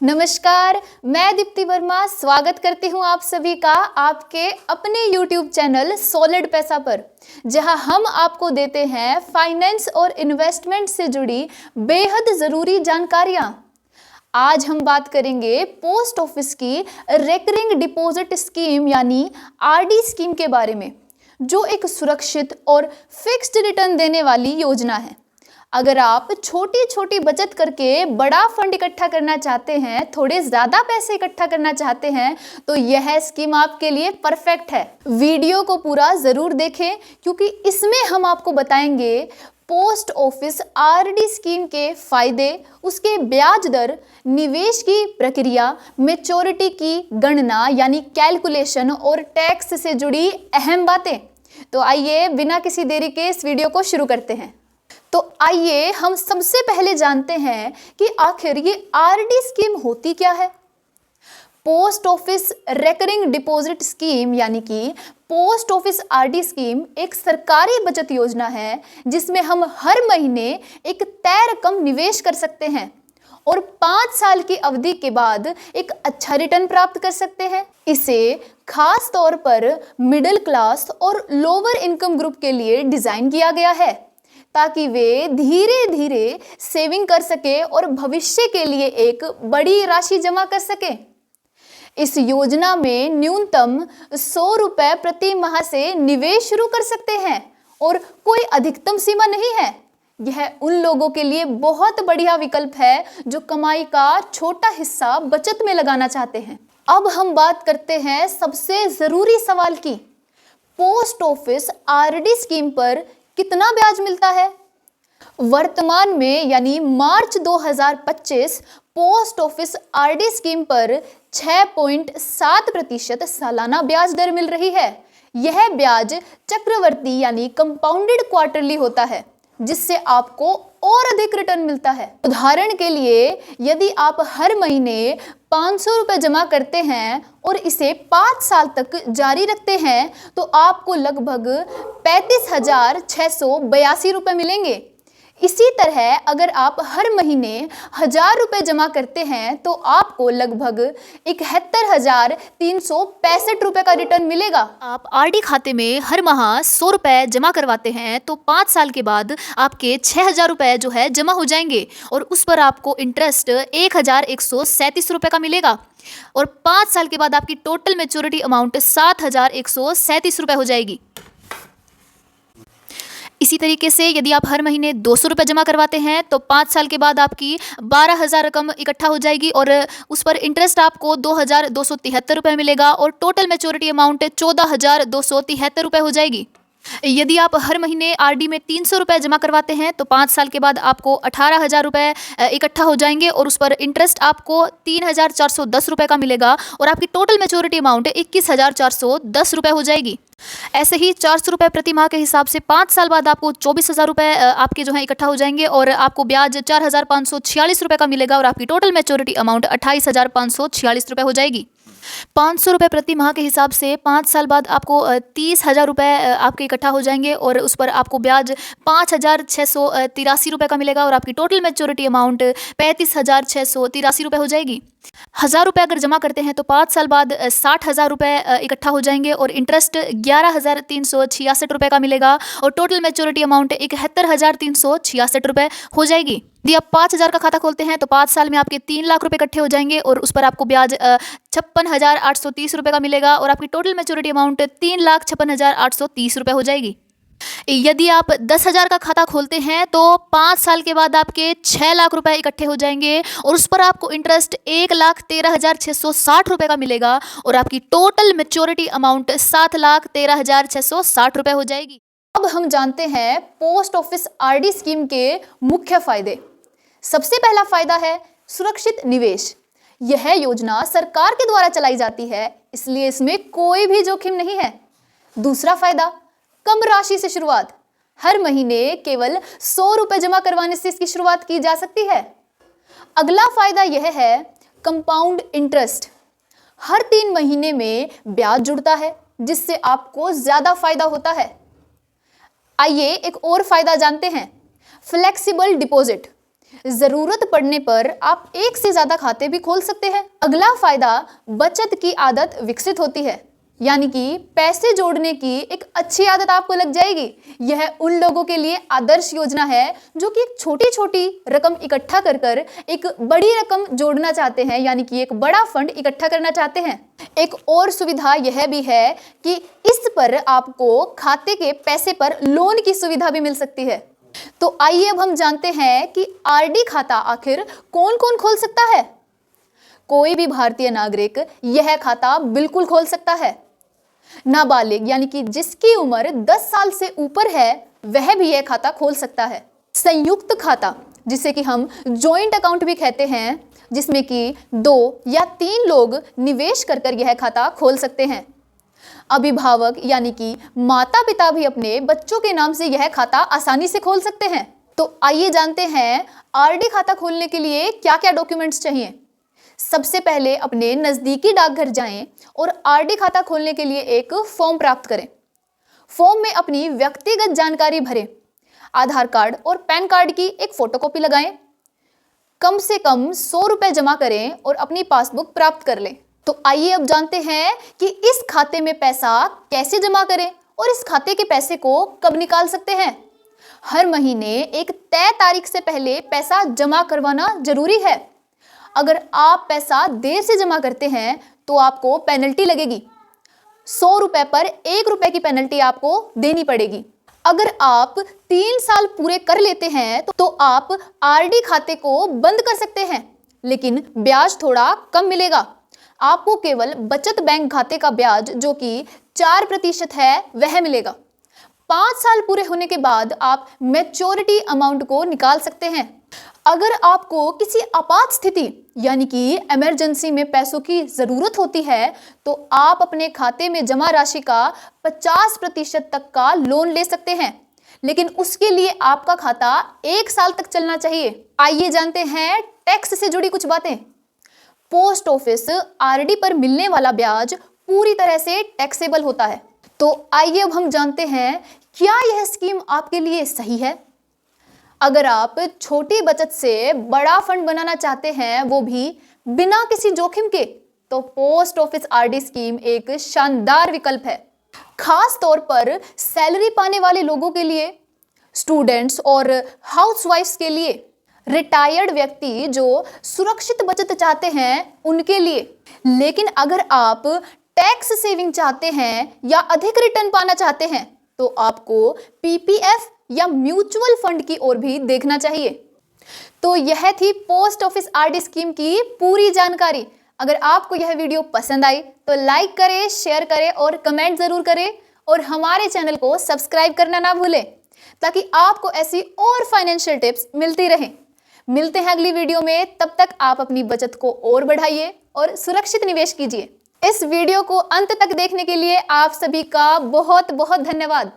नमस्कार, मैं दीप्ति वर्मा स्वागत करती हूं आप सभी का आपके अपने YouTube चैनल सॉलिड पैसा पर, जहां हम आपको देते हैं फाइनेंस और इन्वेस्टमेंट से जुड़ी बेहद ज़रूरी जानकारियां। आज हम बात करेंगे पोस्ट ऑफिस की रेकरिंग डिपॉजिट स्कीम यानी आरडी स्कीम के बारे में, जो एक सुरक्षित और फिक्स्ड रिटर्न देने वाली योजना है। अगर आप छोटी छोटी बचत करके बड़ा फंड इकट्ठा करना चाहते हैं, थोड़े ज़्यादा पैसे इकट्ठा करना चाहते हैं, तो यह स्कीम आपके लिए परफेक्ट है। वीडियो को पूरा ज़रूर देखें, क्योंकि इसमें हम आपको बताएंगे पोस्ट ऑफिस आरडी स्कीम के फायदे, उसके ब्याज दर, निवेश की प्रक्रिया, मैच्योरिटी की गणना यानी कैलकुलेशन और टैक्स से जुड़ी अहम बातें। तो आइए बिना किसी देरी के इस वीडियो को शुरू करते हैं। तो आइए हम सबसे पहले जानते हैं कि आखिर ये आरडी स्कीम होती क्या है। Post office recurring deposit scheme यानी कि पोस्ट ऑफिस आरडी स्कीम एक सरकारी बचत योजना है, जिसमें हम हर महीने एक तय रकम निवेश कर सकते हैं और 5 साल की अवधि के बाद एक अच्छा रिटर्न प्राप्त कर सकते हैं। इसे खास तौर पर मिडिल क्लास और लोअर इनकम ग्रुप के लिए डिजाइन किया गया है, ताकि वे धीरे धीरे सेविंग कर सके और भविष्य के लिए एक बड़ी राशि जमा कर सके। इस योजना में न्यूनतम 100 रुपए प्रति माह से निवेश शुरू कर सकते हैं और कोई अधिकतम सीमा नहीं है। यह उन लोगों के लिए बहुत बढ़िया विकल्प है जो कमाई का छोटा हिस्सा बचत में लगाना चाहते हैं। अब हम बात करते हैं सबसे जरूरी सवाल की, पोस्ट ऑफिस आरडी स्कीम पर कितना ब्याज मिलता है। वर्तमान में यानी मार्च 2025 पोस्ट ऑफिस आरडी स्कीम पर 6.7% सालाना ब्याज दर मिल रही है। यह ब्याज चक्रवर्ती यानी कंपाउंडेड क्वार्टरली होता है, जिससे आपको और अधिक रिटर्न मिलता है। उदाहरण के लिए, यदि आप हर महीने 500 रुपये जमा करते हैं और इसे 5 साल तक जारी रखते हैं, तो आपको लगभग 35,682 रुपये मिलेंगे। इसी तरह अगर आप हर महीने 1000 रुपये जमा करते हैं, तो आपको लगभग 71,365 रुपये का रिटर्न मिलेगा। आप आरडी खाते में हर माह 100 रुपये जमा करवाते हैं, तो 5 साल के बाद आपके 6,000 रुपये जो है जमा हो जाएंगे और उस पर आपको इंटरेस्ट 1,137 रुपये का मिलेगा और 5 साल के बाद आपकी टोटल मैच्योरिटी अमाउंट 7,137 रुपये हो जाएगी। इसी तरीके से यदि आप हर महीने 200 रुपये जमा करवाते हैं, तो 5 साल के बाद आपकी 12,000 रकम इकट्ठा हो जाएगी और उस पर इंटरेस्ट आपको 2,273 रुपये मिलेगा और टोटल मैच्योरिटी अमाउंट 14,273 रुपये हो जाएगी। यदि आप हर महीने आरडी में 300 रुपये जमा करवाते हैं, तो 5 साल के बाद आपको 18,000 रुपये इकट्ठा हो जाएंगे और उस पर इंटरेस्ट आपको 3,410 रुपये का मिलेगा और आपकी टोटल मैच्योरिटी अमाउंट 21,410 रुपये हो जाएगी। ऐसे ही 400 रुपये प्रति माह के हिसाब से 5 साल बाद आपको 24,000 रुपये आपके जो है इकट्ठा हो जाएंगे और आपको ब्याज 4,546 रुपये का मिलेगा और आपकी टोटल मैच्योरिटी अमाउंट 28,546 रुपये हो जाएगी। 500 रुपये प्रति माह के हिसाब से 5 साल बाद आपको 30,000 रुपये आपके इकट्ठा हो जाएंगे और उस पर आपको ब्याज 5,683 रुपये का मिलेगा और आपकी टोटल मैच्योरिटी अमाउंट 35,683 रुपये हो जाएगी। 1,000 रुपये अगर जमा करते हैं, तो 5 साल बाद 60,000 रुपये इकट्ठा हो जाएंगे और इंटरेस्ट 11,366 रुपये का मिलेगा और टोटल मैच्योरिटी अमाउंट 71,366 रुपये हो जाएगी। यदि आप 5,000 का खाता खोलते हैं, तो 5 साल में आपके 3 लाख रुपए इकट्ठे हो जाएंगे और उस पर आपको ब्याज 56,830 रुपये का मिलेगा और आपकी टोटल मैच्योरिटी अमाउंट 3,56,830 रुपये हो जाएगी। यदि आप 10,000 का खाता खोलते हैं, तो 5 साल के बाद आपके 6 लाख रुपए इकट्ठे हो जाएंगे और उस पर आपको इंटरेस्ट 1,13,660 रुपये का मिलेगा और आपकी टोटल मैच्योरिटी अमाउंट 7,13,660 रुपये हो जाएगी। अब हम जानते हैं पोस्ट ऑफिस आरडी स्कीम के मुख्य फायदे। सबसे पहला फायदा है सुरक्षित निवेश। यह योजना सरकार के द्वारा चलाई जाती है, इसलिए इसमें कोई भी जोखिम नहीं है। दूसरा फायदा, कम राशि से शुरुआत। हर महीने केवल 100 रुपये जमा करवाने से इसकी शुरुआत की जा सकती है। अगला फायदा यह है कंपाउंड इंटरेस्ट। हर 3 महीने में ब्याज जुड़ता है, जिससे आपको ज्यादा फायदा होता है। आइए एक और फायदा जानते हैं, फ्लेक्सिबल डिपॉजिट। जरूरत पड़ने पर आप एक से ज्यादा खाते भी खोल सकते हैं। अगला फायदा, बचत की आदत विकसित होती है, यानी कि पैसे जोड़ने की एक अच्छी आदत आपको लग जाएगी। यह उन लोगों के लिए आदर्श योजना है जो कि एक छोटी छोटी रकम इकट्ठा कर कर एक बड़ी रकम जोड़ना चाहते हैं, यानी कि एक बड़ा फंड इकट्ठा करना चाहते हैं। एक और सुविधा यह भी है कि इस पर आपको खाते के पैसे पर लोन की सुविधा भी मिल सकती है। तो आइए अब हम जानते हैं कि आरडी खाता आखिर कौन कौन खोल सकता है। कोई भी भारतीय नागरिक यह खाता बिल्कुल खोल सकता है। नाबालिग यानी कि जिसकी उम्र 10 साल से ऊपर है वह भी यह खाता खोल सकता है। संयुक्त खाता, जिसे कि हम जॉइंट अकाउंट भी कहते हैं, जिसमें कि 2 या 3 लोग निवेश कर कर यह खाता खोल सकते हैं। अभिभावक यानी कि माता पिता भी अपने बच्चों के नाम से यह खाता आसानी से खोल सकते हैं। तो आइए जानते हैं आरडी खाता खोलने के लिए क्या क्या डॉक्यूमेंट्स चाहिए। सबसे पहले अपने नजदीकी डाकघर जाएं और आरडी खाता खोलने के लिए एक फॉर्म प्राप्त करें। फॉर्म में अपनी व्यक्तिगत जानकारी भरें। आधार कार्ड और पैन कार्ड की एक फोटोकॉपी लगाएं। कम से कम 100 रुपए जमा करें और अपनी पासबुक प्राप्त कर लें। तो आइए अब जानते हैं कि इस खाते में पैसा कैसे जमा करें और इस खाते के पैसे को कब निकाल सकते हैं। हर महीने एक तय तारीख से पहले पैसा जमा करवाना जरूरी है। अगर आप पैसा देर से जमा करते हैं तो आपको पेनल्टी लगेगी। 100 रुपए पर 1 रुपए की पेनल्टी आपको देनी पड़ेगी। अगर आप 3 साल पूरे कर लेते हैं तो आप आरडी खाते को बंद कर सकते हैं, लेकिन ब्याज थोड़ा कम मिलेगा। आपको केवल बचत बैंक खाते का ब्याज जो कि 4% है वह मिलेगा। 5 साल पूरे होने के बाद आप मैच्योरिटी अमाउंट को निकाल सकते हैं। अगर आपको किसी आपात स्थिति यानी कि इमरजेंसी में पैसों की जरूरत होती है तो आप अपने खाते में जमा राशि का 50% तक का लोन ले सकते हैं, लेकिन उसके लिए आपका खाता 1 साल तक चलना चाहिए। आइए जानते हैं टैक्स से जुड़ी कुछ बातें। पोस्ट ऑफिस आरडी पर मिलने वाला ब्याज पूरी तरह से टैक्सेबल होता है। तो आइए अब हम जानते हैं क्या यह स्कीम आपके लिए सही है। अगर आप छोटी बचत से बड़ा फंड बनाना चाहते हैं, वो भी बिना किसी जोखिम के, तो पोस्ट ऑफिस आरडी स्कीम एक शानदार विकल्प है। खास तौर पर सैलरी पाने वाले लोगों के लिए, स्टूडेंट्स और हाउसवाइफ्स के लिए, रिटायर्ड व्यक्ति जो सुरक्षित बचत चाहते हैं उनके लिए। लेकिन अगर आप टैक्स सेविंग चाहते हैं या अधिक रिटर्न पाना चाहते हैं तो आपको पीपीएफ या म्यूचुअल फंड की ओर भी देखना चाहिए। तो यह थी पोस्ट ऑफिस आरडी स्कीम की पूरी जानकारी। अगर आपको यह वीडियो पसंद आई तो लाइक करें, शेयर करें और कमेंट जरूर करें, और हमारे चैनल को सब्सक्राइब करना ना भूलें ताकि आपको ऐसी और फाइनेंशियल टिप्स मिलती रहें। मिलते हैं अगली वीडियो में, तब तक आप अपनी बचत को और बढ़ाइए और सुरक्षित निवेश कीजिए। इस वीडियो को अंत तक देखने के लिए आप सभी का बहुत बहुत धन्यवाद।